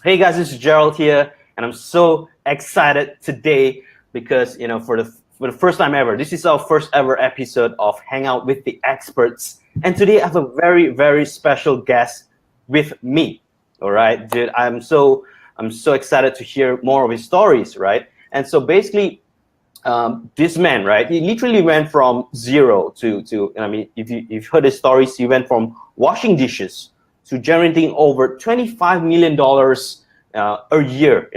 Hey guys, this is Gerald here, and I'm so excited today because for the first time ever, this is our first ever episode of Hangout with the Experts, and today I have a very very special guest with me. All right, dude, I'm so excited to hear more of his stories, right? And so basically, this man, right, he literally went from zero to I mean, if you've heard his stories, he went from washing dishes to generating over $25 million a year,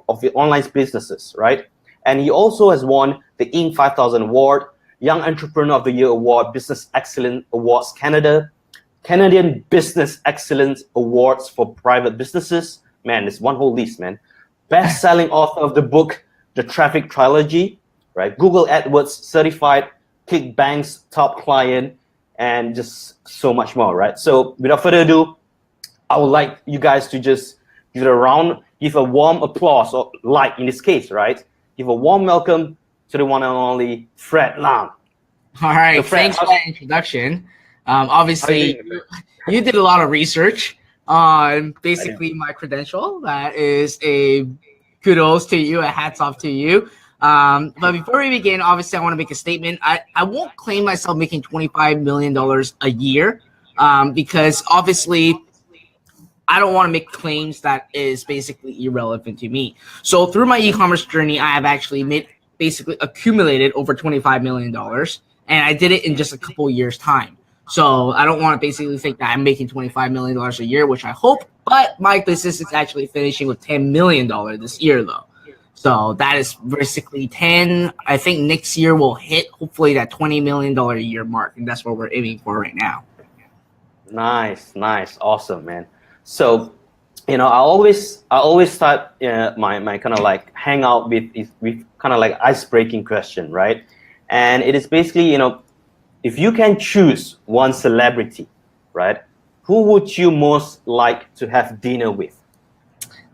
of the online businesses, right? And he also has won the Inc. 5000 Award, Young Entrepreneur of the Year Award, Business Excellence Awards Canada, Canadian Business Excellence Awards for private businesses. Man, it's one whole list, man. Best-selling author of the book, The Traffic Trilogy, right? Google AdWords certified, ClickBank's top client, and just so much more, right? So without further ado, I would like you guys to just give a warm applause, or like in this case, right? Give a warm welcome to the one and only Fred Lam. All right, so Fred, thanks for that introduction. Obviously, you did a lot of research on basically my credential. That is a kudos to you, a hats off to you. But before we begin, obviously, I want to make a statement. I won't claim myself making $25 million a year because obviously I don't want to make claims that is basically irrelevant to me. So through my e-commerce journey, I have actually basically accumulated over $25 million, and I did it in just a couple of years' time. So I don't want to basically think that I'm making $25 million a year, which I hope, but my business is actually finishing with $10 million this year, though. So that is basically 10. I think next year we'll hit hopefully that $20 million a year mark, and that's what we're aiming for right now. Nice, awesome, man. So, I always start my kind of like hangout with kind of like ice-breaking question, right? And it is basically, if you can choose one celebrity, right, who would you most like to have dinner with?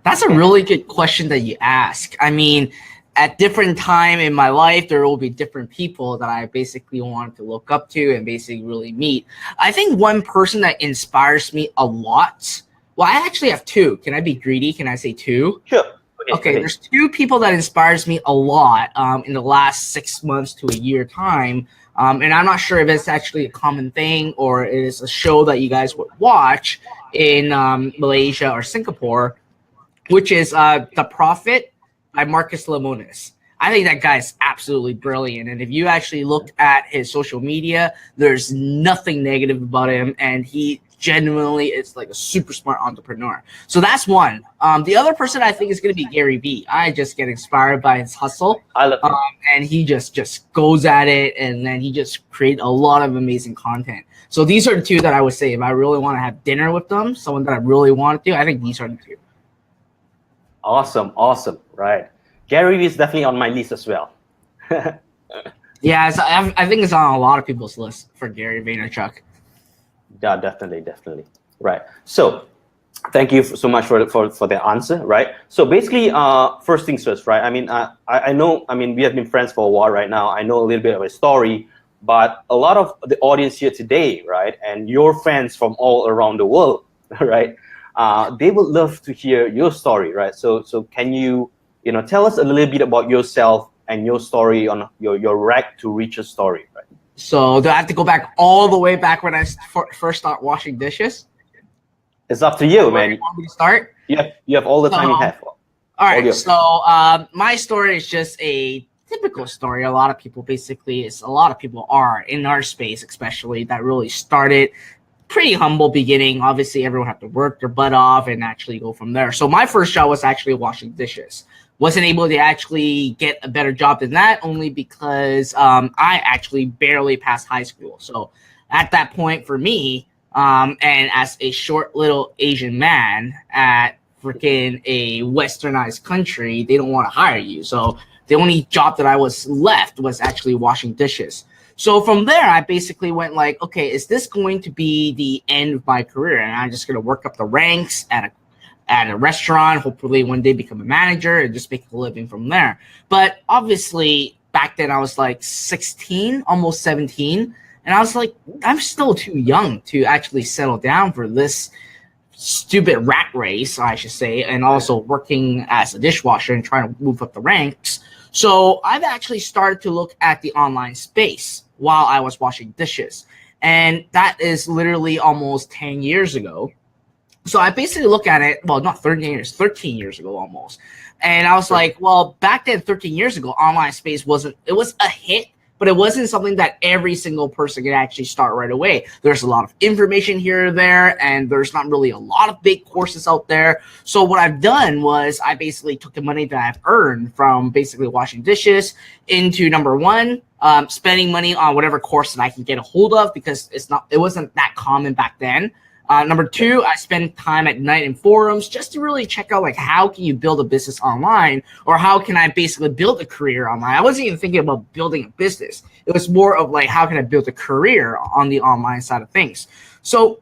That's a really good question that you ask. I mean, at different time in my life, there will be different people that I basically want to look up to and basically really meet. I think one person that inspires me a lot, well, I actually have two. Can I be greedy? Can I say two? Sure. Okay, there's two people that inspires me a lot in the last 6 months to a year time. And I'm not sure if it's actually a common thing or it is a show that you guys would watch in Malaysia or Singapore, which is The Prophet by Marcus Lemonis. I think that guy is absolutely brilliant. And if you actually look at his social media, there's nothing negative about him. And he genuinely is like a super smart entrepreneur. So that's one. The other person I think is going to be Gary Vee. I just get inspired by his hustle. I love him. And he just goes at it. And then he just creates a lot of amazing content. So these are the two that I would say if I really want to have dinner with them, someone that I really want to, I think these are the two. Awesome, right? Gary Vee is definitely on my list as well. Yeah, I think it's on a lot of people's list for Gary Vaynerchuk. Yeah, definitely, right? So, thank you so much for the answer, right? So basically, first things first, right? I mean, I know, I mean, we have been friends for a while right now. I know a little bit of a story, but a lot of the audience here today, right, and your fans from all around the world, right? They would love to hear your story, right? So can you, tell us a little bit about yourself and your story on your rag to riches story, right? So do I have to go back all the way back when I first start washing dishes? It's up to you, man. You want me to start? You have all the time you have. All right. So my story is just a typical story. A lot of people are in our space, especially that really started pretty humble beginning. Obviously, everyone had to work their butt off and actually go from there. So my first job was actually washing dishes. Wasn't able to actually get a better job than that, only because I actually barely passed high school. So at that point for me, and as a short little Asian man at freaking a westernized country, they don't want to hire you. So the only job that I was left was actually washing dishes. So from there, I basically went like, okay, is this going to be the end of my career? And I'm just going to work up the ranks at a restaurant, hopefully one day become a manager and just make a living from there. But obviously, back then I was like 16, almost 17. And I was like, I'm still too young to actually settle down for this stupid rat race, I should say, and also working as a dishwasher and trying to move up the ranks. So I've actually started to look at the online space while I was washing dishes. And that is literally almost 10 years ago. So I basically look at it, well, not 13 years, 13 years ago almost. And I was like, well, back then, 13 years ago, online space was a hit, but it wasn't something that every single person could actually start right away. There's a lot of information here or there, and there's not really a lot of big courses out there. So what I've done was I basically took the money that I've earned from basically washing dishes into, number one, spending money on whatever course that I can get a hold of, because it wasn't that common back then. Number two, I spend time at night in forums just to really check out, like, how can you build a business online, or how can I basically build a career online. I wasn't even thinking about building a business. It was more of like, how can I build a career on the online side of things? So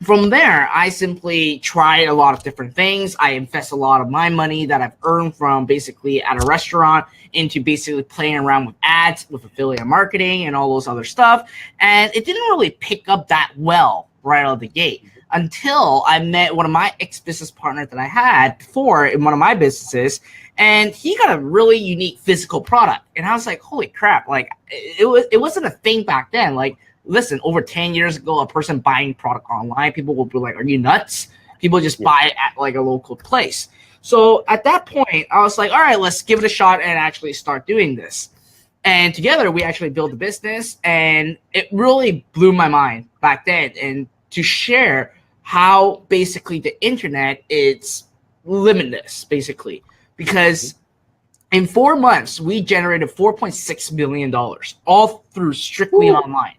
from there, I simply tried a lot of different things. I invest a lot of my money that I've earned from basically at a restaurant into basically playing around with ads, with affiliate marketing and all those other stuff. And it didn't really pick up that well right out of the gate until I met one of my ex-business partners that I had before in one of my businesses, and he got a really unique physical product. And I was like, holy crap, like it wasn't a thing back then. Like, listen, over 10 years ago, a person buying product online, people will be like, are you nuts? People just buy it at like a local place. So at that point, I was like, all right, let's give it a shot and actually start doing this. And together, we actually built a business, and it really blew my mind back then. And to share how basically the internet is limitless, basically, because in 4 months, we generated $4.6 million, all through strictly online.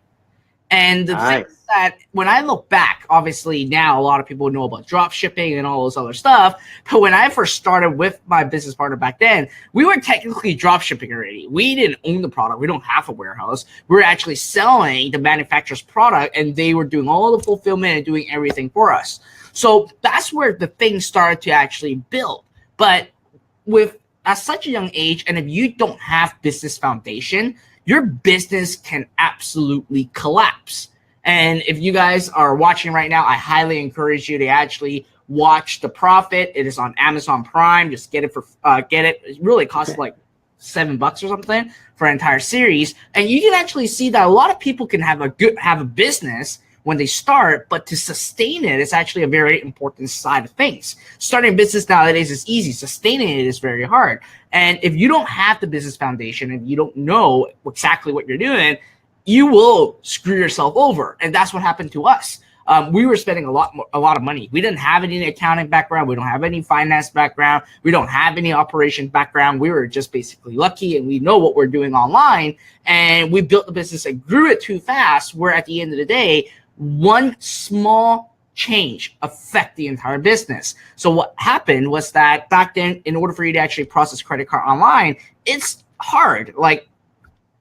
And the thing is that when I look back, obviously now a lot of people know about drop shipping and all those other stuff. But when I first started with my business partner back then, we were technically drop shipping already. We didn't own the product. We don't have a warehouse. We were actually selling the manufacturer's product, and they were doing all the fulfillment and doing everything for us. So that's where the thing started to actually build. But at such a young age, and if you don't have business foundation, your business can absolutely collapse. And if you guys are watching right now, I highly encourage you to actually watch The Profit. It is on Amazon Prime. Just get it get it. It really costs like $7 or something for an entire series. And you can actually see that a lot of people can have a business when they start, but to sustain it is actually a very important side of things. Starting a business nowadays is easy. Sustaining it is very hard. And if you don't have the business foundation and you don't know exactly what you're doing, you will screw yourself over. And that's what happened to us. We were spending a lot of money. We didn't have any accounting background. We don't have any finance background. We don't have any operation background. We were just basically lucky, and we know what we're doing online. And we built the business and grew it too fast, where at the end of the day, one small change affect the entire business. So what happened was that back then, in order for you to actually process credit card online, it's hard. Like,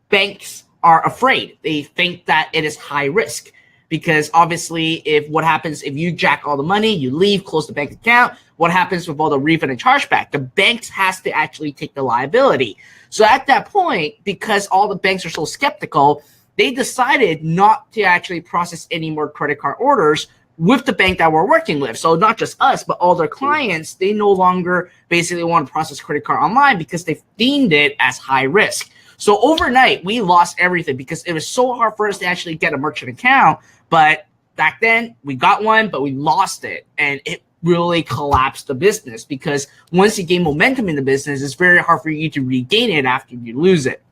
banks are afraid. They think that it is high risk, because obviously what happens if you jack all the money, you leave, close the bank account, what happens with all the refund and chargeback? The banks has to actually take the liability. So at that point, because all the banks are so skeptical, they decided not to actually process any more credit card orders with the bank that we're working with. So not just us, but all their clients, they no longer basically want to process credit card online because they deemed it as high risk. So overnight, we lost everything because it was so hard for us to actually get a merchant account. But back then, we got one, but we lost it. And it really collapsed the business, because once you gain momentum in the business, it's very hard for you to regain it after you lose it.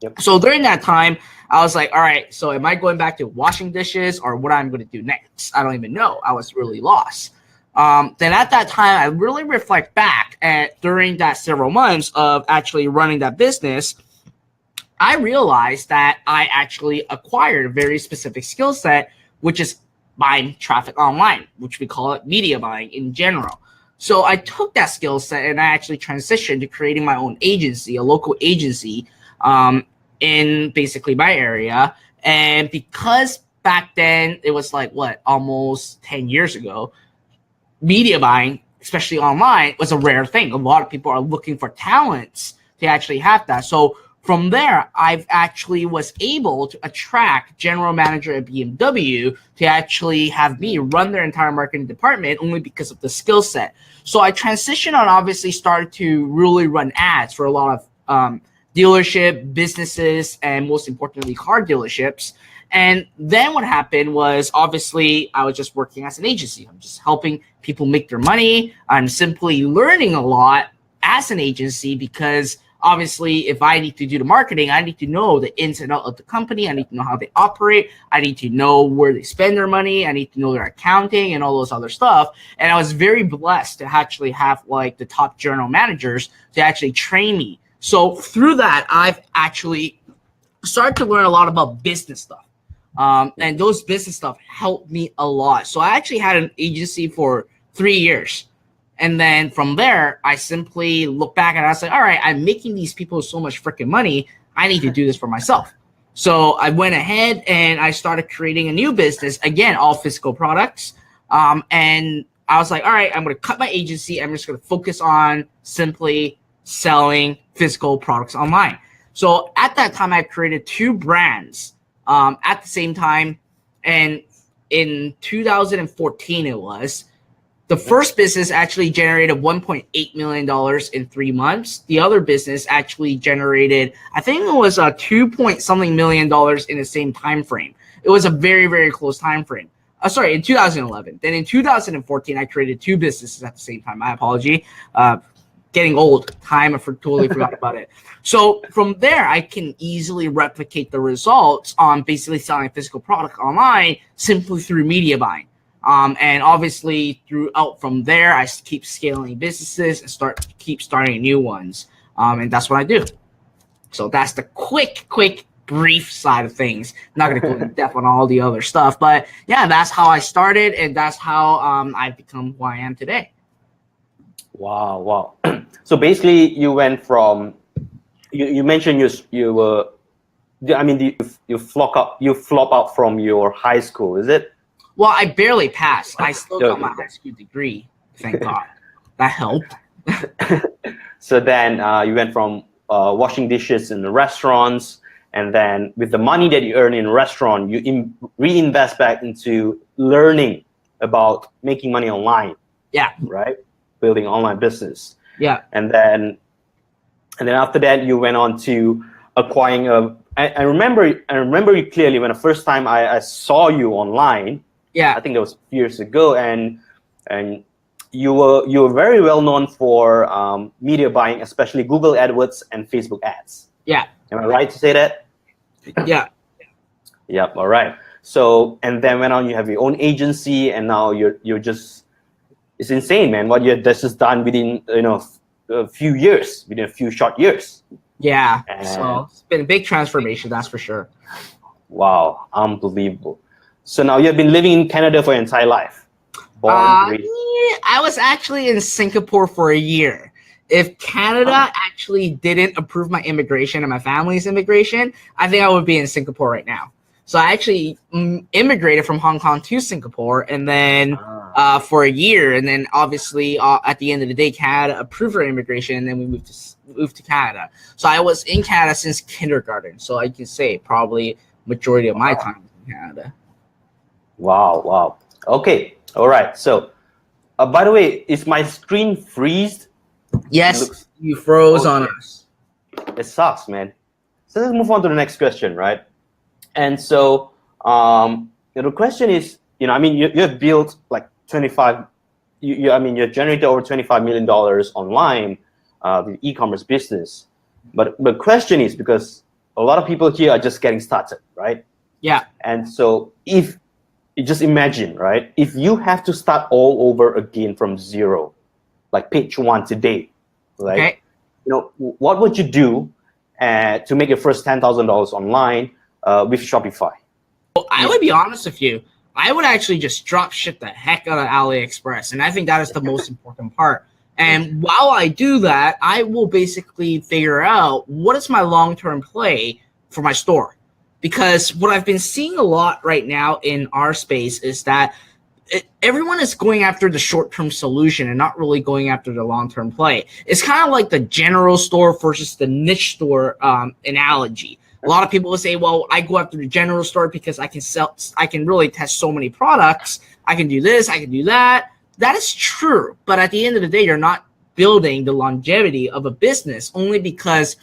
Yep. So during that time, I was like, all right, so am I going back to washing dishes, or what I'm going to do next? I don't even know. I was really lost. Then at that time, I really reflect back at during that several months of actually running that business, I realized that I actually acquired a very specific skill set, which is buying traffic online, which we call it media buying in general. So I took that skill set and I actually transitioned to creating my own agency, a local agency, in basically my area. And because back then it was like almost 10 years ago, media buying, especially online, was a rare thing. A lot of people are looking for talents to actually have that. So from there, I've actually was able to attract general manager at BMW to actually have me run their entire marketing department only because of the skill set. So I transitioned on, obviously started to really run ads for a lot of dealership businesses and most importantly car dealerships. And then what happened was, obviously I was just working as an agency. I'm just helping people make their money. I'm simply learning a lot as an agency because obviously if I need to do the marketing, I need to know the ins and outs of the company. I need to know how they operate. I need to know where they spend their money. I need to know their accounting and all those other stuff. And I was very blessed to actually have like the top general managers to actually train me. So through that, I've actually started to learn a lot about business stuff. And those business stuff helped me a lot. So I actually had an agency for 3 years. And then from there, I simply look back and I was like, all right, I'm making these people so much freaking money. I need to do this for myself. So I went ahead and I started creating a new business, again, all physical products. And I was like, all right, I'm going to cut my agency. I'm just going to focus on simply selling physical products online. So at that time, I created 2 brands at the same time. And in 2014, it was. The first business actually generated $1.8 million in 3 months. The other business actually generated, I think it was a 2-point-something million in the same time frame. It was a very, very close time frame. Sorry, in 2011. Then in 2014, I created 2 businesses at the same time. My apology. Getting old. I totally forgot about it. So from there, I can easily replicate the results on basically selling physical product online simply through media buying. And obviously throughout from there, I keep scaling businesses and keep starting new ones. And that's what I do. So that's the quick, brief side of things. I'm not going to go in depth on all the other stuff, but yeah, that's how I started. And that's how I've become who I am today. Wow. So basically you went from, you mentioned you were, I mean, you flop out from your high school, is it? Well, I barely passed. I still got my high school degree. Thank God. That helped. So then you went from washing dishes in the restaurants, and then with the money that you earn in a restaurant, you reinvest back into learning about making money online. Yeah. Right? Building online business. Yeah. And then after that, you went on to acquiring I remember you clearly when the first time I saw you online. Yeah, I think that was years ago, and you were very well known for media buying, especially Google AdWords and Facebook ads. Yeah, am I right to say that? Yeah. Yep. All right. So and then went on. You have your own agency, and now you're just, it's insane, man. What you've just done within a few years, within a few short years. Yeah. So it's been a big transformation, that's for sure. Wow, unbelievable. So now you've been living in Canada for your entire life? I was actually in Singapore for a year. If Canada actually didn't approve my immigration and my family's immigration, I think I would be in Singapore right now. So I actually immigrated from Hong Kong to Singapore, and then for a year, and then obviously at the end of the day, Canada approved our immigration, and then we moved to Canada. So I was in Canada since kindergarten. So I can say probably majority of my time in Canada. Wow. Okay. All right. So, by the way, is my screen freezed? Yes, you froze on us. It sucks, man. So let's move on to the next question, right? And so, the question is, you have built like 25. You generated over $25 million online with e-commerce business. But the question is, because a lot of people here are just getting started, right? Yeah. And so just imagine, right? If you have to start all over again from zero, like page 1 today, right? Okay. What would you do to make your first $10,000 online with Shopify? Well, I would be honest with you. I would actually just drop ship the heck out of AliExpress, and I think that is the most important part. And while I do that, I will basically figure out what is my long-term play for my store. Because what I've been seeing a lot right now in our space is that everyone is going after the short-term solution and not really going after the long-term play. It's kind of like the general store versus the niche store analogy. A lot of people will say, well, I go after the general store because I can really test so many products. I can do this, I can do that. That is true. But at the end of the day, you're not building the longevity of a business, only because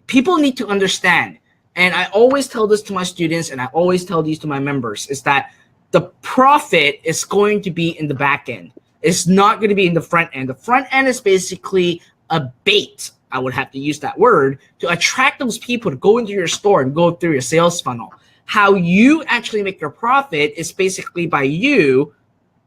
people need to understand. And I always tell this to my students, and I always tell these to my members, is that the profit is going to be in the back end. It's not going to be in the front end. The front end is basically a bait, I would have to use that word, to attract those people to go into your store and go through your sales funnel. How you actually make your profit is basically by you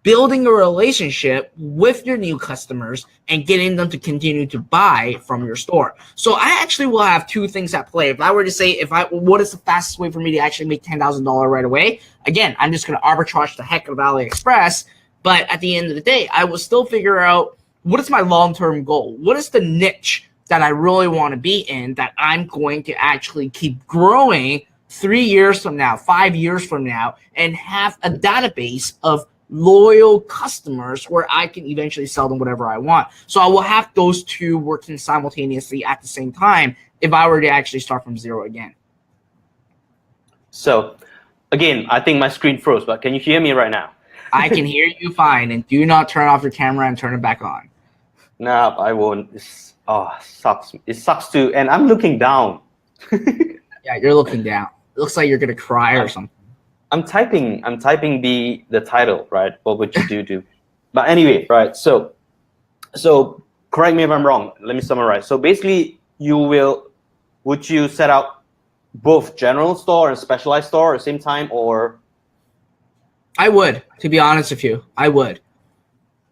building a relationship with your new customers and getting them to continue to buy from your store. So I actually will have two things at play. If I were to say, what is the fastest way for me to actually make $10,000 right away? Again, I'm just going to arbitrage the heck of AliExpress. But at the end of the day, I will still figure out what is my long-term goal? What is the niche that I really want to be in that I'm going to actually keep growing 3 years from now, 5 years from now, and have a database of loyal customers where I can eventually sell them whatever I want. So I will have those two working simultaneously at the same time if I were to actually start from zero again. So again, I think my screen froze, but can you hear me right now? I can hear you fine, and do not turn off your camera and turn it back on. No, I won't. Sucks. It sucks too. And I'm looking down. Yeah, you're looking down. It looks like you're gonna cry or something. I'm typing the title, right? What would you do? But anyway, right? So correct me if I'm wrong. Let me summarize. So basically, would you set up both general store and specialized store at the same time, or? I would, to be honest with you, I would.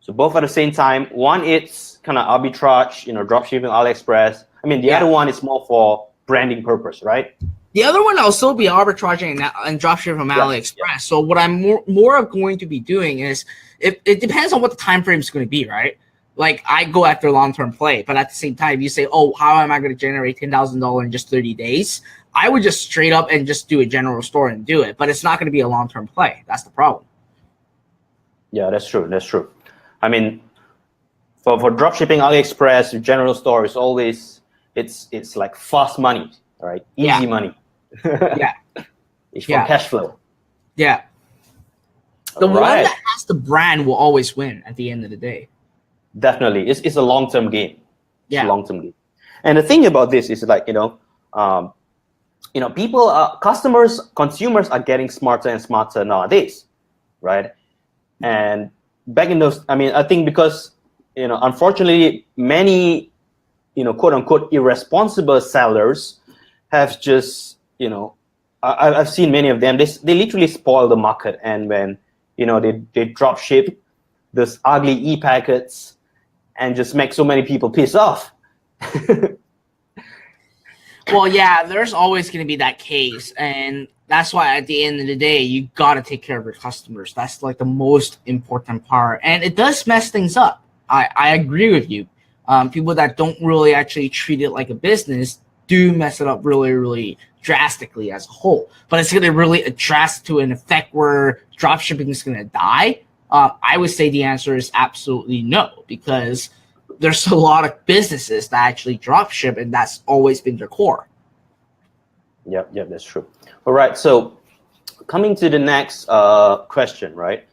So both at the same time. One, it's kind of arbitrage, dropshipping, AliExpress. I mean, the other one is more for branding purpose, right? The other one, I'll still be arbitraging and dropshipping from AliExpress. Yeah. So what I'm more of going to be doing is, it depends on what the time frame is going to be, right? Like, I go after long-term play, but at the same time, you say, oh, how am I going to generate $10,000 in just 30 days? I would just straight up and just do a general store and do it, but it's not going to be a long-term play. That's the problem. Yeah, that's true. That's true. I mean, for dropshipping, AliExpress, general store is always, it's like fast money, right? Easy money. Yeah. It's for cash flow. Yeah. The one that has the brand will always win at the end of the day. Definitely. It's a long-term game. It's a long-term game. And the thing about this is like, people, consumers are getting smarter and smarter nowadays, right? And back in those, I think because, unfortunately, many, quote unquote, irresponsible sellers have just, I've seen many of them. They literally spoil the market, and when they drop ship those ugly e-packets and just make so many people piss off. Well, yeah, there's always going to be that case, and that's why at the end of the day, you got to take care of your customers. That's like the most important part, and it does mess things up. I agree with you. People that don't really actually treat it like a business do mess it up really, really drastically as a whole. But it's going to really address to an effect where dropshipping is going to die. I would say the answer is absolutely no, because there's a lot of businesses that actually dropship, and that's always been their core. Yep, that's true. All right, so coming to the next question, right?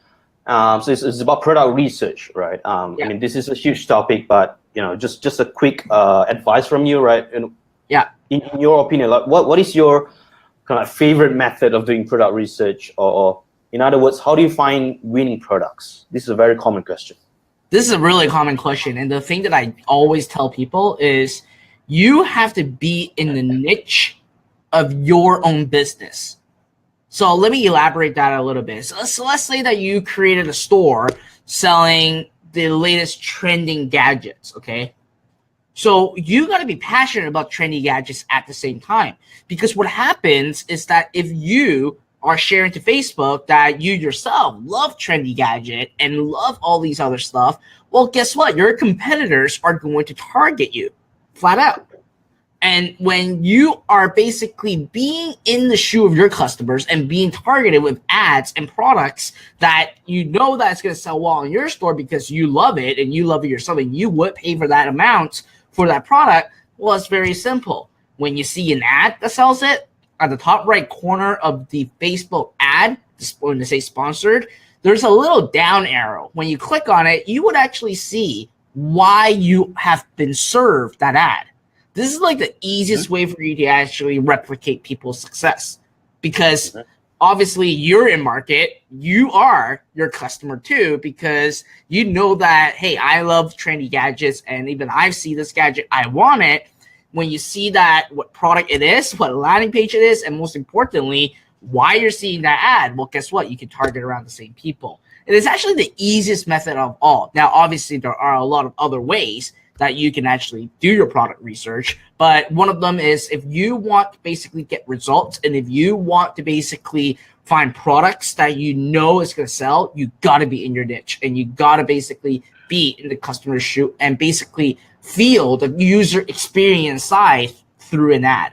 So it's about product research, right? I mean, this is a huge topic, but just a quick advice from you, right? In your opinion, like what is your kind of favorite method of doing product research, or in other words, how do you find winning products? This is a very common question. This is a really common question, and the thing that I always tell people is you have to be in the niche of your own business. So let me elaborate that a little bit. So let's say that you created a store selling the latest trending gadgets, okay? So you got to be passionate about trendy gadgets at the same time, because what happens is that if you are sharing to Facebook that you yourself love trendy gadget and love all these other stuff, well, guess what? Your competitors are going to target you flat out. And when you are basically being in the shoe of your customers and being targeted with ads and products that you know that's going to sell well in your store because you love it and you love it yourself and you would pay for that amount for that product, well, it's very simple. When you see an ad that sells it, at the top right corner of the Facebook ad, when they say sponsored, there's a little down arrow. When you click on it, you would actually see why you have been served that ad. This is like the easiest way for you to actually replicate people's success, because obviously you're in market, you are your customer too, because you know that, hey, I love trendy gadgets and even I see this gadget, I want it. When you see that, what product it is, what landing page it is, and most importantly, why you're seeing that ad, well, guess what? You can target around the same people. It is actually the easiest method of all. Now, obviously, there are a lot of other ways that you can actually do your product research, but one of them is if you want to basically get results and if you want to basically find products that you know is going to sell, you got to be in your niche and you got to basically be in the customer's shoe and basically feel the user experience side through an ad.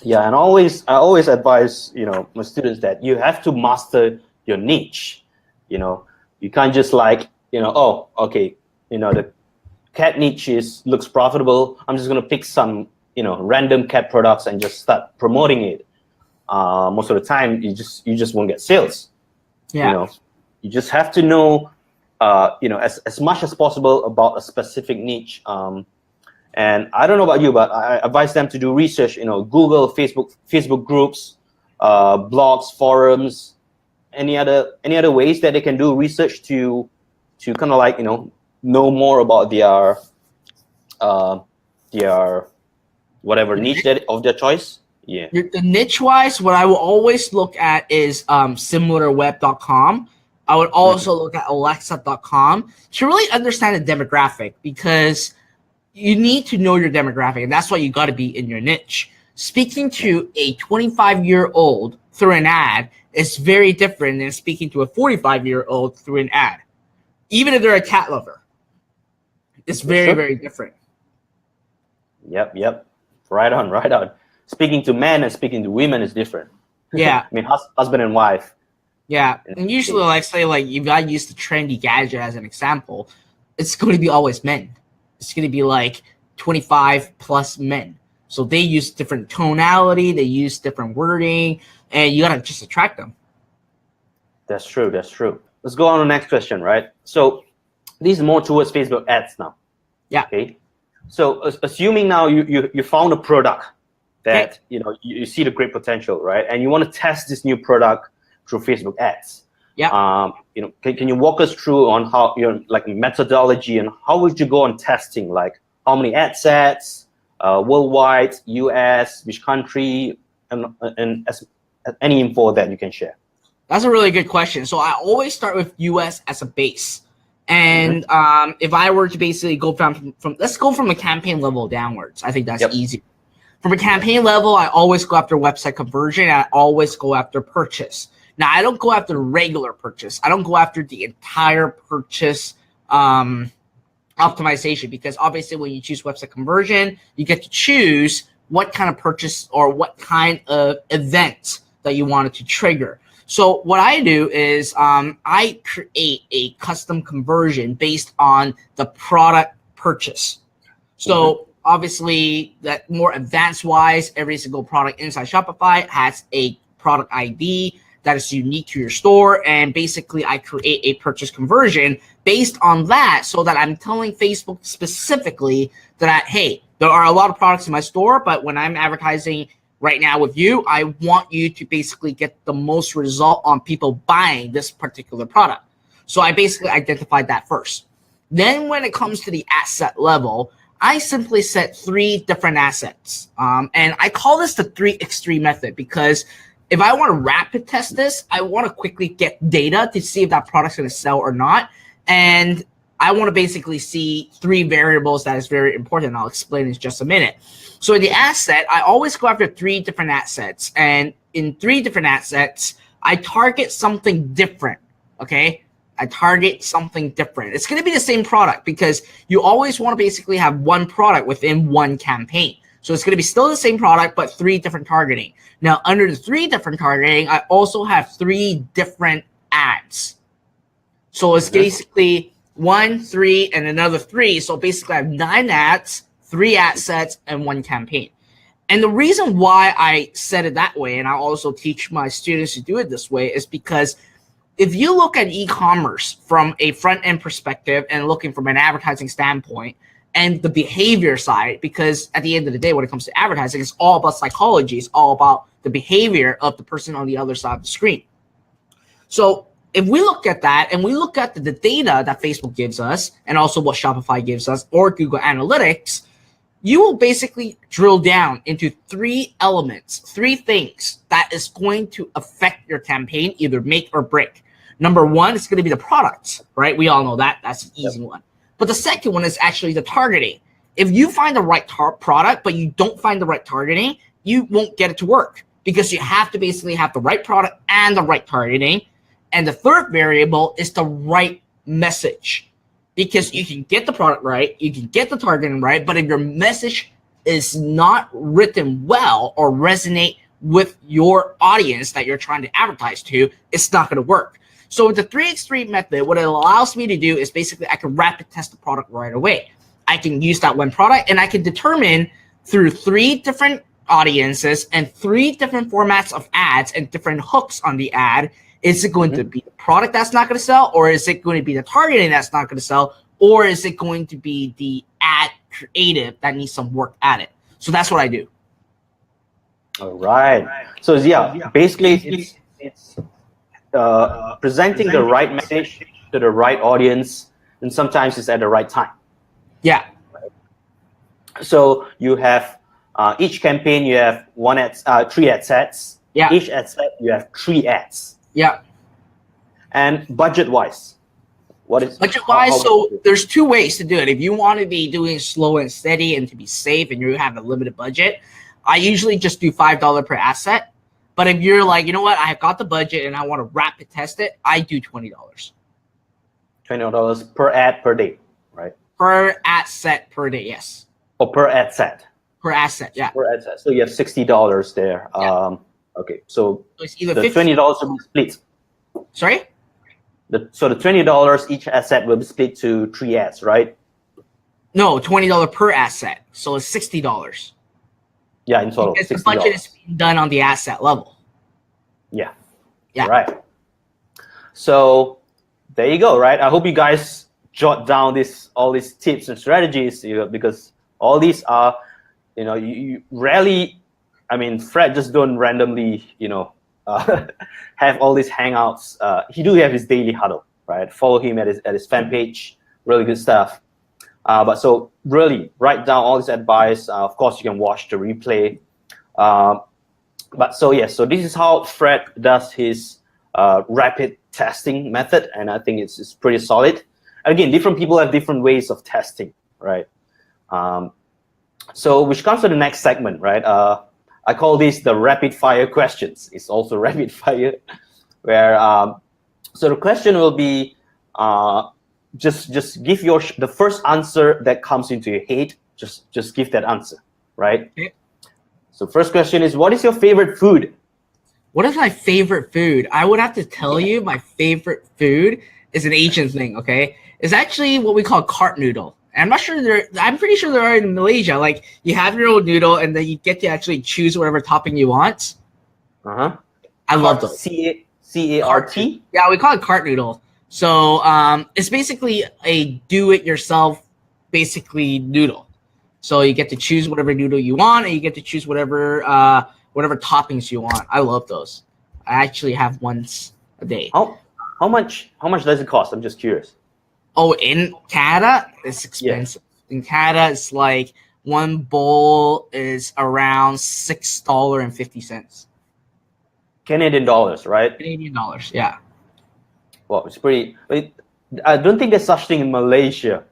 Yeah, and I always advise, my students that you have to master your niche. You can't just oh, okay, the cat niche looks profitable. I'm just gonna pick some, random cat products and just start promoting it. Most of the time, you just won't get sales. Yeah. You just have to know, as much as possible about a specific niche. And I don't know about you, but I advise them to do research. Google, Facebook groups, blogs, forums, any other ways that they can do research to kind of know more about their whatever niche of their choice. Yeah. The niche wise, what I will always look at is similarweb.com. I would also look at alexa.com to really understand the demographic, because you need to know your demographic, and that's why you got to be in your niche. Speaking to a 25-year-old through an ad is very different than speaking to a 45-year-old through an ad. Even if they're a cat lover, it's very, very different. Yep. Right on. Speaking to men and speaking to women is different. Yeah. I mean, husband and wife. Yeah, and usually, say if I use the trendy gadget as an example, it's going to be always men. It's going to be 25 plus men. So they use different tonality, they use different wording, and you got to just attract them. That's true. Let's go on to the next question, right? So these are more towards Facebook ads now. Yeah. Okay. So assuming now you found a product that, you see the great potential, right? And you want to test this new product through Facebook ads. Yeah. Can you walk us through on how methodology and how would you go on testing? How many ad sets, worldwide, US, which country, and as any info that you can share? That's a really good question. So I always start with US as a base. And if I were to basically go from let's go from a campaign level downwards. I think that's easy. From a campaign level, I always go after website conversion. And I always go after purchase. Now, I don't go after regular purchase. I don't go after the entire purchase optimization, because obviously when you choose website conversion, you get to choose what kind of purchase or what kind of event that you wanted to trigger. So what I do is I create a custom conversion based on the product purchase. So obviously, that more advanced wise, every single product inside Shopify has a product ID that is unique to your store, and basically I create a purchase conversion based on that, so that I'm telling Facebook specifically that, hey, there are a lot of products in my store, but when I'm advertising right now with you, I want you to basically get the most result on people buying this particular product. So I basically identified that first. Then when it comes to the asset level, I simply set 3 different assets. And I call this the 3x3 method, because if I want to rapid test this, I want to quickly get data to see if that product's going to sell or not. And I want to basically see 3 variables that is very important. I'll explain in just a minute. So in the asset, I always go after 3 different assets. And in 3 different assets, I target something different, okay? I target something different. It's going to be the same product because you always want to basically have one product within one campaign. So it's going to be still the same product, but 3 different targeting. Now, under the 3 different targeting, I also have 3 different ads. So it's basically 1, 3, and another 3. So basically, I have 9 ads, 3 ad sets, and 1 campaign. And the reason why I said it that way, and I also teach my students to do it this way, is because if you look at e-commerce from a front-end perspective and looking from an advertising standpoint and the behavior side, because at the end of the day, when it comes to advertising, it's all about psychology. It's all about the behavior of the person on the other side of the screen. So if we look at that and we look at the data that Facebook gives us and also what Shopify gives us or Google Analytics, you will basically drill down into 3 elements, 3 things that is going to affect your campaign, either make or break. Number 1 is going to be the products, right? We all know that. That's an easy one. But the second one is actually the targeting. If you find the right product, but you don't find the right targeting, you won't get it to work because you have to basically have the right product and the right targeting. And the third variable is the right message. Because you can get the product right, you can get the targeting right, but if your message is not written well or resonate with your audience that you're trying to advertise to, it's not going to work. So with the 3x3 method, what it allows me to do is basically I can rapid test the product right away. I can use that one product and I can determine through 3 different audiences and 3 different formats of ads and different hooks on the ad. Is it going to be the product that's not going to sell, or is it going to be the targeting that's not going to sell, or is it going to be the ad creative that needs some work at it? So that's what I do. All right. So yeah, basically it's presenting the right message to the right audience, and sometimes it's at the right time. Yeah. So you have each campaign you have 3 ad sets. Yeah. Each ad set you have 3 ads. Yeah. And budget-wise, what is budget-wise? So there's 2 ways to do it. If you want to be doing slow and steady and to be safe, and you have a limited budget, I usually just do $5 per asset. But if you're like, you know what, I have got the budget and I want to rapid test it, I do $20. $20 per ad per day, right? Per ad set per day, yes. Or per ad set. Per asset, yeah. Per ad set. So you have $60 there. Yeah. Okay, so it's either the $20 will be split. Sorry? So the $20 each asset will be split to 3 ads, right? No, $20 per asset. So it's $60. Yeah, in total. Because $60. the budget is being done on the asset level. Yeah. Yeah. Right. So there you go, right? I hope you guys jot down all these tips and strategies, because all these are, you rarely. I mean, Fred just don't randomly, have all these hangouts. He do have his daily huddle, right? Follow him at his fan page. Really good stuff. But so really write down all this advice. Of course, you can watch the replay. But so this is how Fred does his rapid testing method, and I think it's pretty solid. Again, different people have different ways of testing, right? So which comes to the next segment, right? I call this the rapid fire questions. It's also rapid fire, where so the question will be just give the first answer that comes into your head. Just give that answer, right? Okay. So first question is, what is your favorite food? What is my favorite food? I would have to tell you my favorite food is an Asian thing, okay? It's actually what we call cart noodle. I'm pretty sure there are in Malaysia. Like, you have your own noodle and then you get to actually choose whatever topping you want. Uh-huh. I love those. C-A-R-T? Yeah, we call it cart noodle. So it's basically a do-it-yourself basically noodle. So you get to choose whatever noodle you want, and you get to choose whatever toppings you want. I love those. I actually have once a day. How much does it cost? I'm just curious. Oh, in Canada, it's expensive. Yeah. In Canada, it's like one bowl is around $6.50. Canadian dollars, right? Canadian dollars, yeah. Well, it's pretty. I don't think there's such thing in Malaysia.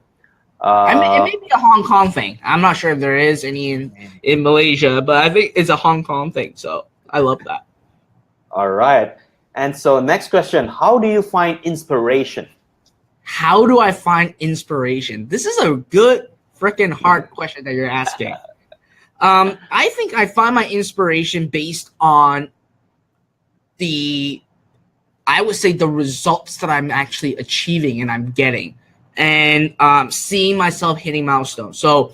I mean, it may be a Hong Kong thing. I'm not sure if there is any in Malaysia, but I think it's a Hong Kong thing. So I love that. All right. And so next question, how do you find inspiration how do I find inspiration? This is a good freaking hard question that you're asking. I think I find my inspiration based on I would say the results that I'm actually achieving and I'm getting, and seeing myself hitting milestones. So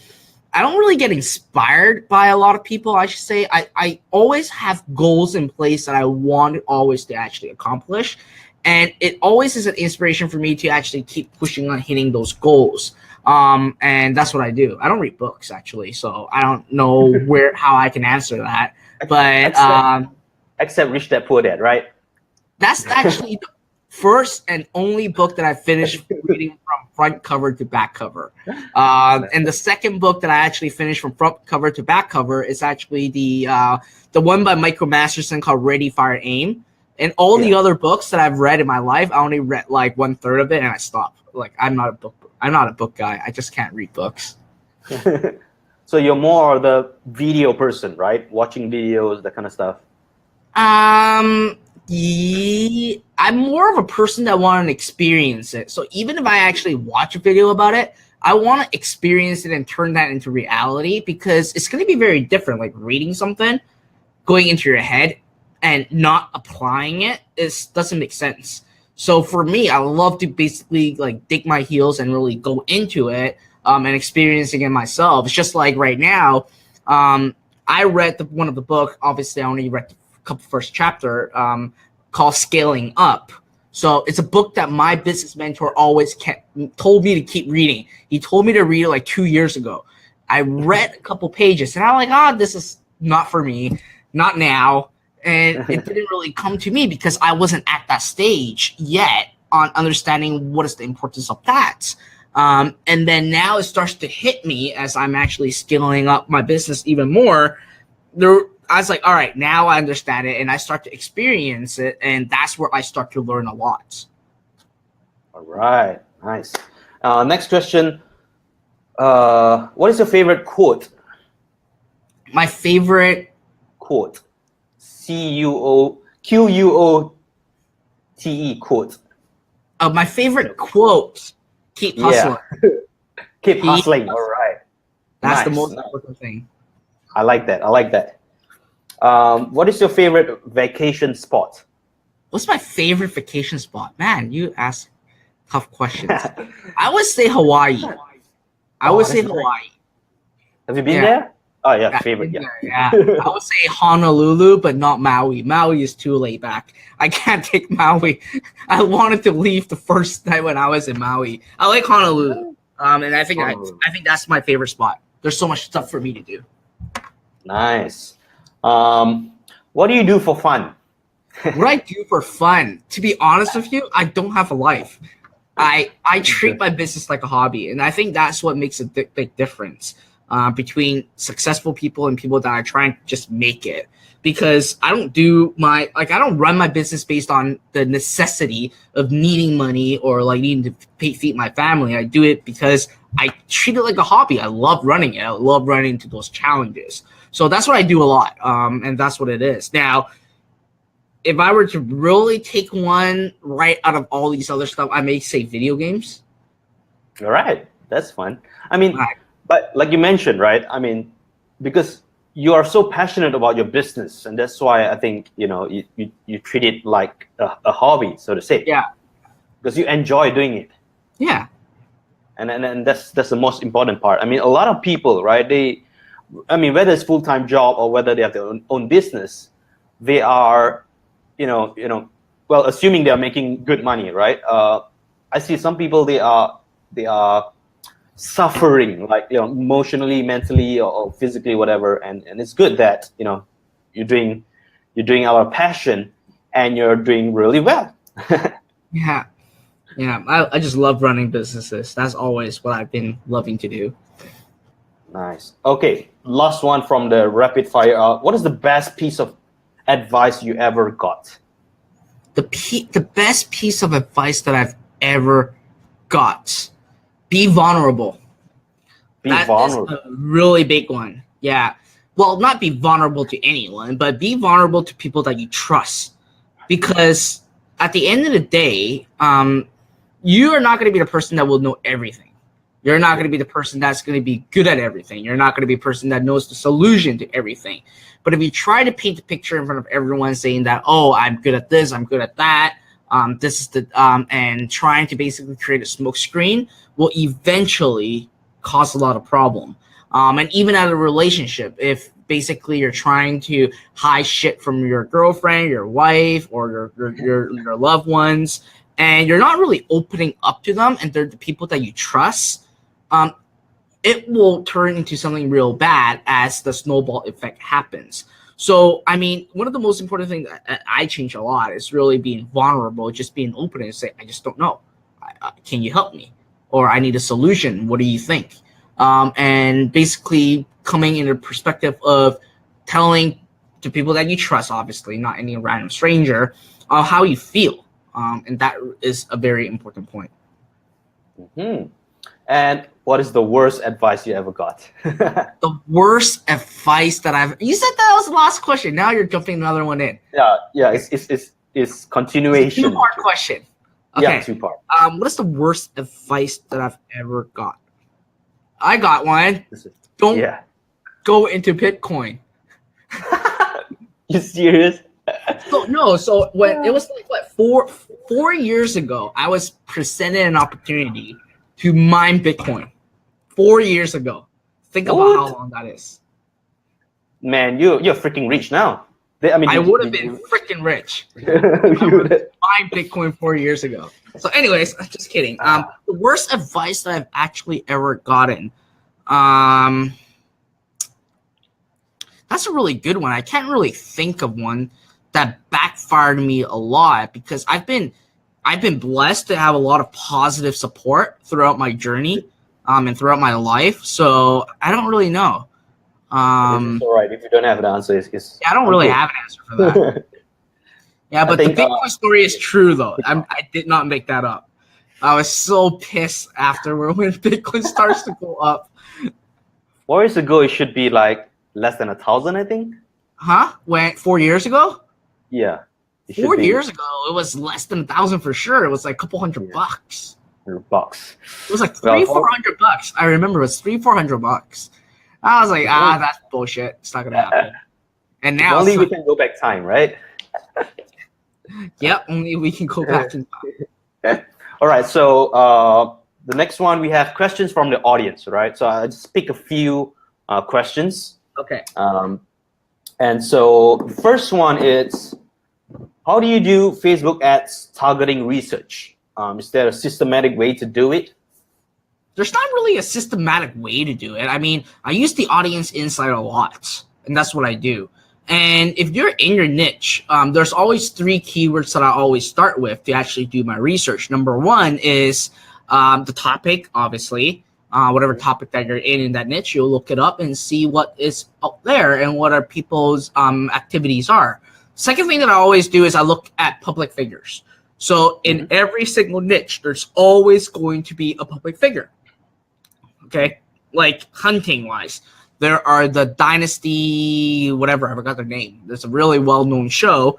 I don't really get inspired by a lot of people, I should say. I always have goals in place that I want always to actually accomplish. And it always is an inspiration for me to actually keep pushing on hitting those goals. And that's what I do. I don't read books, actually, so I don't know how I can answer that. But except Rich Dad Poor Dad, right? That's actually the first and only book that I finished reading from front cover to back cover. And the second book that I actually finished from front cover to back cover is actually the one by Michael Masterson called Ready, Fire, Aim. And all the other books that I've read in my life, I only read like 1/3 of it and I stopped. Like I'm not a book guy. I just can't read books. So you're more the video person, right? Watching videos, that kind of stuff. Yeah, I'm more of a person that want to experience it. So even if I actually watch a video about it, I want to experience it and turn that into reality, because it's going to be very different. Like reading something, going into your head, and not applying it doesn't make sense. So for me, I love to basically like dig my heels and really go into it and experiencing it myself. It's just like right now, I read one of the book. Obviously, I only read the couple first chapter called Scaling Up. So it's a book that my business mentor always told me to keep reading. He told me to read it like 2 years ago. I read a couple pages and I'm like, this is not for me, not now. And it didn't really come to me because I wasn't at that stage yet on understanding what is the importance of that. And then now it starts to hit me as I'm actually scaling up my business even more. I was like, all right, now I understand it, and I start to experience it, and that's where I start to learn a lot. All right, nice. Next question. What is your favorite quote? My favorite quote. QUOTE quote. My favorite quote. Keep hustling. Yeah. Keep hustling. All right. That's the most important thing. I like that. What is your favorite vacation spot? What's my favorite vacation spot? Man, you ask tough questions. I would say Hawaii. Hawaii. Have you been there? Oh yeah, favorite. Yeah. I would say Honolulu, but not Maui. Maui is too laid back. I can't take Maui. I wanted to leave the first night when I was in Maui. I like Honolulu, and I think that's my favorite spot. There's so much stuff for me to do. Nice. What do you do for fun? What I do for fun, to be honest with you, I don't have a life. I treat my business like a hobby, and I think that's what makes a big difference between successful people and people that are trying to just make it. Because I don't run my business based on the necessity of needing money or like needing to feed my family. I do it because I treat it like a hobby. I love running it. I love running into those challenges. So that's what I do a lot, and that's what it is. Now, if I were to really take one right out of all these other stuff, I may say video games. All right, that's fun. I mean, but like you mentioned, right? I mean, because you are so passionate about your business, and that's why I think you treat it like a hobby, so to say. Yeah. Because you enjoy doing it. Yeah. And that's the most important part. I mean, a lot of people, right? Whether it's full-time job or whether they have their own business, they are, assuming they are making good money, right? I see some people they are suffering, like emotionally, mentally, or physically, whatever. And it's good that you're doing our passion, and you're doing really well. Yeah. I just love running businesses. That's always what I've been loving to do. Nice. Okay, last one from the rapid fire. What is the best piece of advice you ever got? The best piece of advice that I've ever got: be vulnerable. That is a really big one. Yeah. Well, not be vulnerable to anyone, but be vulnerable to people that you trust. Because at the end of the day, you are not going to be the person that will know everything. You're not going to be the person that's going to be good at everything. You're not going to be a person that knows the solution to everything. But if you try to paint the picture in front of everyone saying that, oh, I'm good at this, I'm good at that, this is the and trying to basically create a smoke screen will eventually cause a lot of problem. And even at a relationship, if basically you're trying to hide shit from your girlfriend, your wife, or your loved ones, and you're not really opening up to them, and they're the people that you trust, it will turn into something real bad as the snowball effect happens. So, I mean, one of the most important things that I change a lot is really being vulnerable, just being open and say, I just don't know. Can you help me? Or I need a solution. What do you think? And basically coming in a perspective of telling to people that you trust, obviously, not any random stranger, how you feel. And that is a very important point. Mm-hmm. And what is the worst advice you ever got? The worst advice that you said that was the last question. Now you're jumping another one in. Yeah. It's continuation. It's a two-part question. Okay. Yeah, two-part. What is the worst advice that I've ever got? I got one. Don't go into Bitcoin. You serious? So when it was like what 4 years ago, I was presented an opportunity to mine Bitcoin. 4 years ago. Think about how long that is. Man, you're freaking rich now. I would have been freaking rich. I would have mined Bitcoin 4 years ago. So, anyways, just kidding. The worst advice that I've actually ever gotten. That's a really good one. I can't really think of one that backfired me a lot because I've been blessed to have a lot of positive support throughout my journey, and throughout my life. So I don't really know. It's all right if you don't have an answer. I don't really have an answer for that. Yeah, but the Bitcoin story is true though. I did not make that up. I was so pissed afterward when Bitcoin starts to go up. 4 years ago, it should be like less than 1,000, I think. Huh? 4 years ago? Yeah. 4 years ago, it was less than 1,000 for sure. It was like a couple $100. $100. It was like $300-400. I remember it was $300-400. I was like, that's bullshit. It's not gonna happen. And now only we can go back time, right? Yep, only we can go back in time. All right, so the next one we have questions from the audience, right? So I just pick a few questions. Okay. And so the first one is, how do you do Facebook ads targeting research? Is there a systematic way to do it? There's not really a systematic way to do it. I mean, I use the audience insight a lot, and that's what I do. And if you're in your niche, there's always 3 keywords that I always start with to actually do my research. Number 1 is the topic, obviously. Whatever topic that you're in that niche, you'll look it up and see what is out there and what our people's activities are. Second thing that I always do is I look at public figures. So in every single niche, there's always going to be a public figure. Okay, like hunting wise, there are the Dynasty, whatever, I forgot their name. There's a really well-known show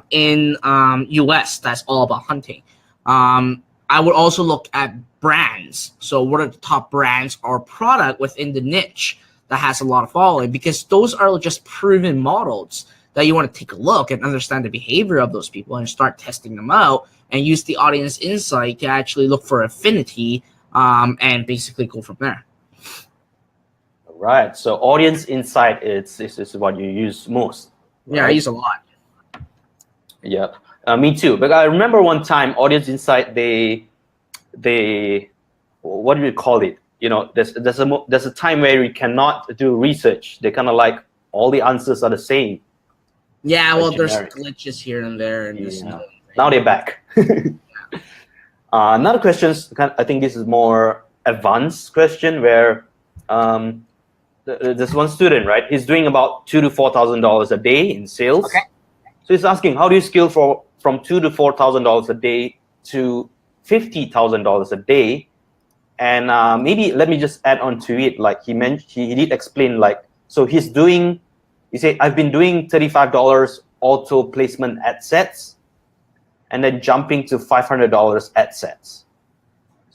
in US that's all about hunting. I would also look at brands. So what are the top brands or product within the niche that has a lot of following? Because those are just proven models that you want to take a look and understand the behavior of those people and start testing them out and use the audience insight to actually look for affinity and basically go from there. All right. So audience insight is what you use most. Right? Yeah, I use a lot. Yeah, me too. But I remember one time, audience insight, they what do you call it? You know, there's a time where you cannot do research. They kind of like all the answers are the same. Yeah, well, there's glitches here and there, and now they're back. Another question, I think this is more advanced question where there's one student, right? He's doing about $2,000 to $4,000 a day in sales. Okay. So he's asking, how do you scale from $2,000 to $4,000 a day to $50,000 a day? And maybe let me just add on to it. Like he did explain, like, so he said, I've been doing $35 auto placement ad sets and then jumping to $500 ad sets.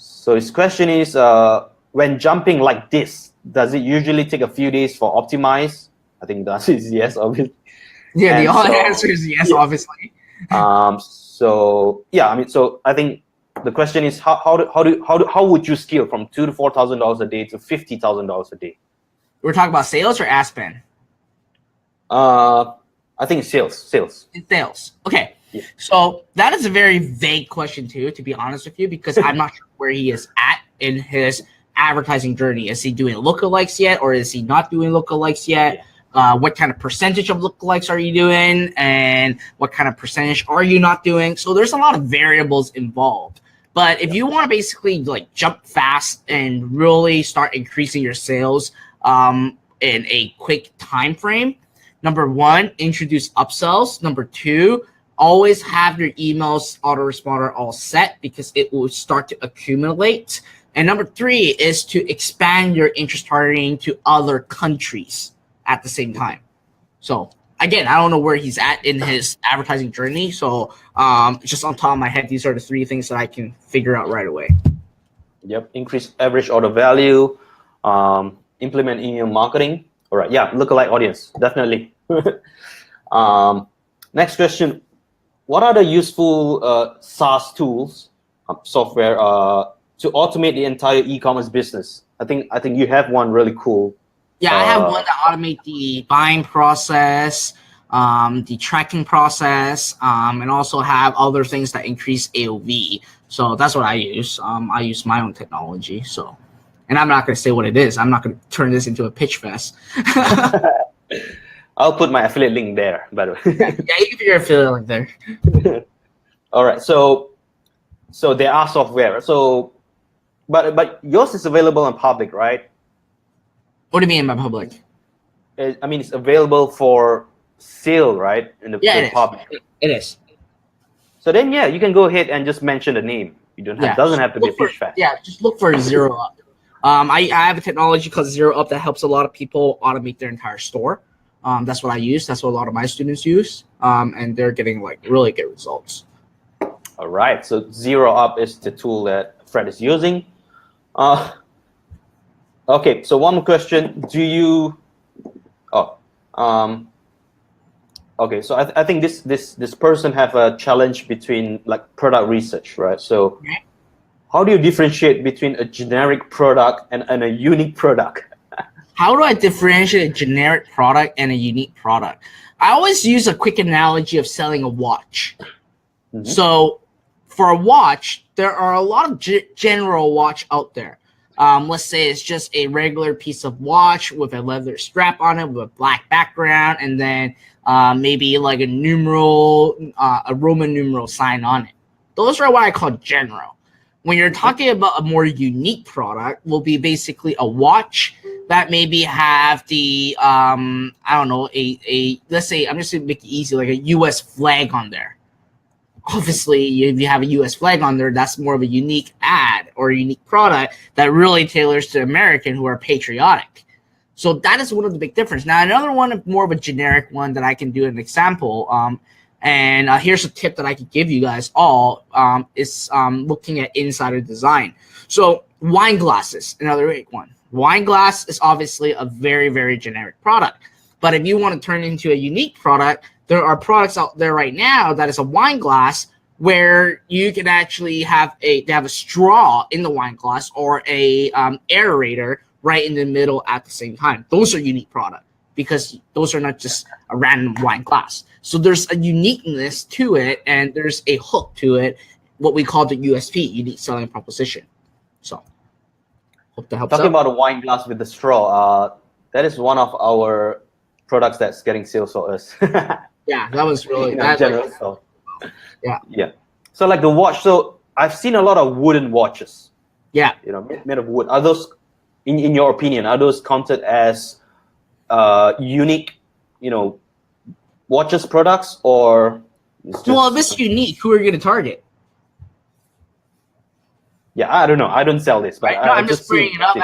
So his question is, when jumping like this, does it usually take a few days for optimize? I think the answer is yes, obviously. Yeah, the And honest so, answer is yes, yeah. obviously. So yeah, I mean, so I think the question is how would you scale from $2,000 to $4,000 a day to $50,000 a day? We're talking about sales or ad spend? I think sales. In sales. Okay. Yeah. So that is a very vague question too, to be honest with you, because I'm not sure where he is at in his advertising journey. Is he doing lookalikes yet, or is he not doing lookalikes yet? Yeah. What kind of percentage of lookalikes are you doing, and what kind of percentage are you not doing? So there's a lot of variables involved. But if you want to basically like jump fast and really start increasing your sales in a quick time frame, number one, introduce upsells. Number two, always have your emails autoresponder all set because it will start to accumulate. And number three is to expand your interest targeting to other countries at the same time. So again, I don't know where he's at in his advertising journey. So just on top of my head, these are the three things that I can figure out right away. Yep. Increase average order value. Implement email marketing. All right. Yeah. Lookalike audience. Definitely. Next question. What are the useful SaaS tools, software, to automate the entire e-commerce business? I think you have one really cool. Yeah, I have one to automate the buying process, the tracking process, and also have other things that increase AOV. So that's what I use. I use my own technology. So, and I'm not going to say what it is. I'm not going to turn this into a pitch fest. I'll put my affiliate link there, by the way. Yeah, you can put your affiliate link there. All right. So there are software. So, but yours is available in public, right? What do you mean by public? I mean, it's available for sale, right? In the public. It is. So then, yeah, you can go ahead and just mention the name. You don't have, doesn't have to be a pitch fest. Yeah, just look for Zero Up. I have a technology called Zero Up that helps a lot of people automate their entire store. That's what I use. That's what a lot of my students use, and they're getting like really good results. All right. So Zero Up is the tool that Fred is using. Okay. So one more question. Do you? Okay. So I think this person have a challenge between like product research, right? So how do you differentiate between a generic product and a unique product? How do I differentiate a generic product and a unique product? I always use a quick analogy of selling a watch. Mm-hmm. So for a watch, there are a lot of general watch out there. Let's say it's just a regular piece of watch with a leather strap on it with a black background, and then maybe like a numeral, a Roman numeral sign on it. Those are what I call general. When you're talking about a more unique product, will be basically a watch that maybe have the I don't know, a let's say, I'm just gonna make it easy, like a US flag on there. Obviously, if you have a US flag on there, that's more of a unique ad or a unique product that really tailors to American who are patriotic. So that is one of the big differences. Now, another one, more of a generic one that I can do an example. And here's a tip that I could give you guys all, is looking at insider design. So wine glasses, another big one. Wine glass is obviously a very, very generic product. But if you want to turn it into a unique product, there are products out there right now that is a wine glass where you can actually have they have a straw in the wine glass or a aerator right in the middle at the same time. Those are unique products because those are not just a random wine glass. So there's a uniqueness to it, and there's a hook to it, what we call the USP, unique selling proposition. So hope that helps. Talking about a wine glass with the straw, that is one of our products that's getting sales for us. Yeah, that was really general. Yeah. So like the watch. So I've seen a lot of wooden watches. Yeah. Made of wood. Are those, in your opinion, are those counted as unique, watches products, or? Well, if it's unique, who are you going to target? Yeah, I don't know. I don't sell this, but right? No, I'm just bringing it up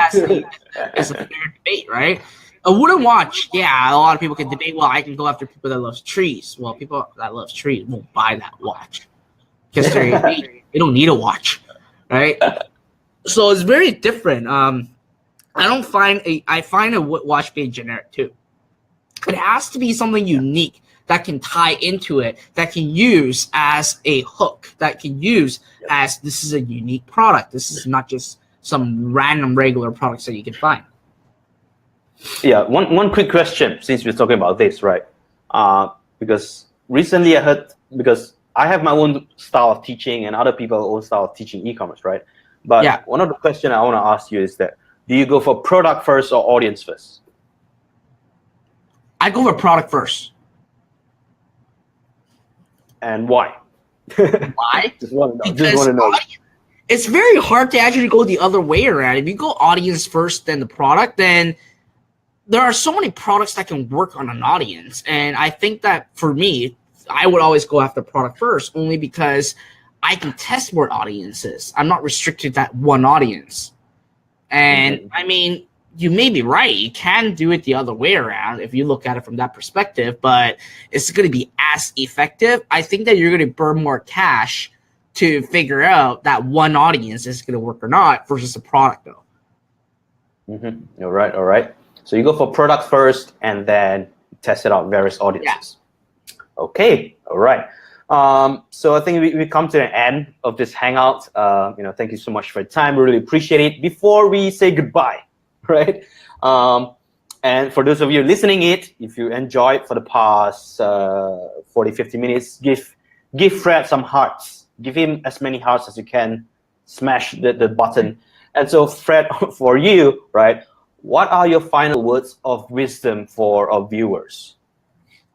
as a fair debate, right? A wooden watch, yeah, a lot of people can debate. Well, I can go after people that love trees. Well, people that love trees won't buy that watch because they don't need a watch, right? So it's very different. I find a watch being generic too. It has to be something unique that can tie into it, that can use as a hook, that can use as this is a unique product. This is not just some random regular products that you can find. Yeah, one quick question since we're talking about this, right? Because recently I heard, because I have my own style of teaching and other people own style of teaching e-commerce, right? But one of the questions I want to ask you is that, do you go for product first or audience first? I go for product first. And why? Why? Just want to know. It's very hard to actually go the other way around. If you go audience first, then the product, then there are so many products that can work on an audience. And I think that for me, I would always go after product first, only because I can test more audiences. I'm not restricted to that one audience. And I mean, you may be right. You can do it the other way around if you look at it from that perspective, but it's going to be as effective. I think that you're going to burn more cash to figure out that one audience is going to work or not versus a product, though. All right. So you go for products first and then test it out various audiences. Yeah. Okay. All right. So I think we come to the end of this hangout. Thank you so much for your time. We really appreciate it. Before we say goodbye, right? And for those of you listening if you enjoyed for the past 40-50 minutes, give Fred some hearts. Give him as many hearts as you can. Smash the button. And so, Fred, for you, right? What are your final words of wisdom for our viewers?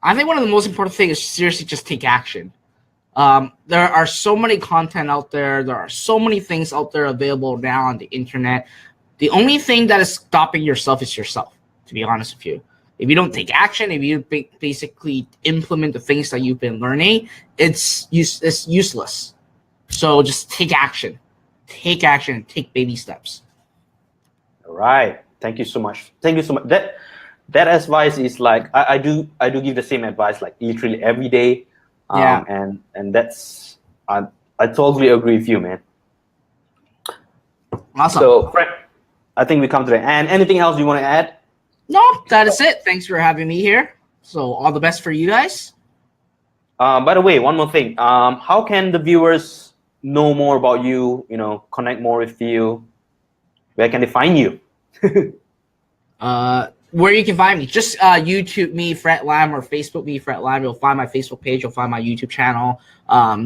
I think one of the most important things is seriously just take action. There are so many content out there. There are so many things out there available now on the internet. The only thing that is stopping yourself is yourself, to be honest with you. If you don't take action, if you basically implement the things that you've been learning, it's useless. So just take action. Take action. Take baby steps. All right. Thank you so much. That advice is like I do give the same advice like literally every day. And that's I totally agree with you, man. Awesome. So, Fred, I think we come to the end. Anything else you want to add? No, that is it. Thanks for having me here. So all the best for you guys. By the way, one more thing. How can the viewers know more about you? Connect more with you. Where can they find you? Where you can find me, just YouTube me, Fred Lam, or Facebook me, Fred Lam. You'll find my Facebook page. You'll find my YouTube channel.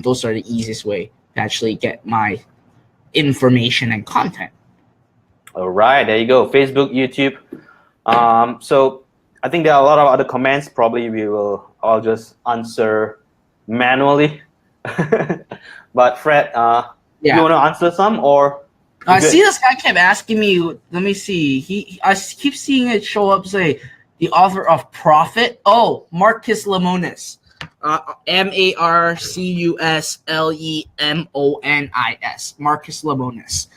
Those are the easiest way to actually get my information and content. All right, there you go. Facebook, YouTube. So I think there are a lot of other comments. Probably I'll just answer manually. But Fred, you want to answer some or? I see this guy kept asking me. Let me see. I keep seeing it show up. Say the author of Profit. Oh, Marcus Lemonis. MarcusLemonis. Marcus Lemonis.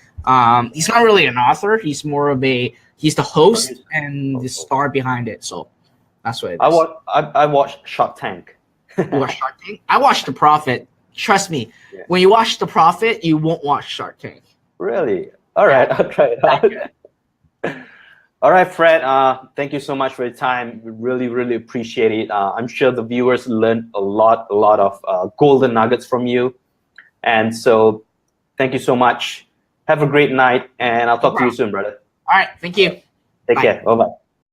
He's not really an author. He's more of he's the host and the star behind it. So that's what it is. I watched Shark Tank. You watched Shark Tank? I watched The Profit. Trust me, when you watch The Profit, you won't watch Shark Tank. Really? All right, I'll try it out. All right, Fred, thank you so much for your time. We really, really appreciate it. I'm sure the viewers learned a lot of golden nuggets from you. And so thank you so much. Have a great night, and I'll talk to you soon, brother. All right, thank you. Take care. Bye-bye.